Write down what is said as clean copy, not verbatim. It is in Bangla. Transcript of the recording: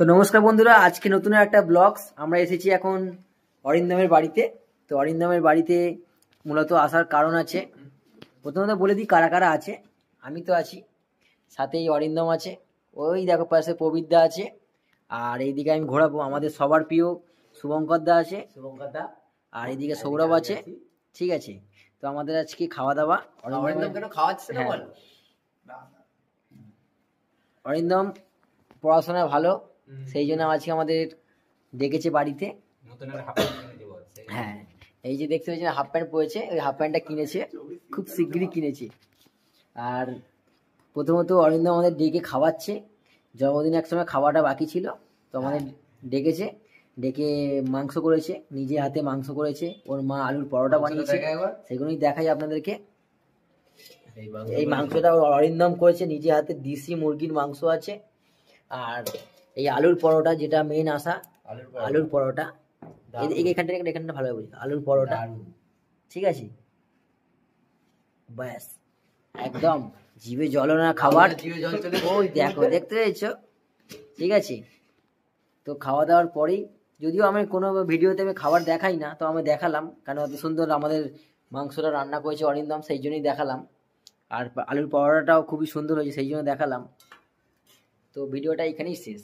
তো নমস্কার বন্ধুরা, আজকে নতুন একটা ব্লগস আমরা এসেছি এখন অরিন্দমের বাড়িতে। তো অরিন্দমের বাড়িতে মূলত আসার কারণ আছে। প্রথমত বলে দিই কারা কারা আছে। আমি তো আছি, সাথেই অরিন্দম আছে, ওই দেখো পাশে প্রবীরদা আছে, আর এইদিকে আমি ঘোরাবো আমাদের সবার প্রিয় শুভঙ্কর দা আছে, আর এইদিকে সৌরভ আছে। ঠিক আছে, তো আমাদের আজকে খাওয়া দাওয়া। অরিন্দম পড়াশোনা ভালো, সেই জন্য আজকে আমাদের ডেকেছে বাড়িতে। হ্যাঁ, এই যে দেখতে পাচ্ছেন হাফ প্যান্ট পরেছে, ওই হাফ প্যান্টটা কিনেছে, খুব শিগগিরই কিনেছে। আর প্রথমত অরিন্দম আমাদের ডেকে খাওয়াচ্ছে। জন্মদিনে একসময় খাওয়াটা বাকি ছিল, তো আমাদের ডেকেছে, ডেকে মাংস করেছে, নিজে হাতে মাংস করেছে। ওর মা আলুর পরোটা বানিয়েছে, সেগুলোই দেখাই আপনাদেরকে। এই মাংসটা অরিন্দম করেছে নিজে হাতে, দেশি মুরগির মাংস আছে। আর এই আলুর পরোটা, যেটা মেন আসা, আলুর পরোটা এখানটা ভালো বুঝি, আলুর পরোটা। ঠিক আছে, ব্যাস একদম জিভে জ্বলনা খাবার। ওই দেখো, দেখতে পেয়েছো? ঠিক আছে, তো খাওয়া দাওয়ার পরেই, যদিও আমি কোনো ভিডিওতে আমি খাবার দেখাই না, তো আমি দেখালাম কারণ অত সুন্দর আমাদের মাংসটা রান্না করেছে অরিন্দম, সেই জন্যই দেখালাম। আর আলুর পরোটাটাও খুবই সুন্দর হয়েছে, সেই জন্য দেখালাম। তো ভিডিওটা এখানেই শেষ।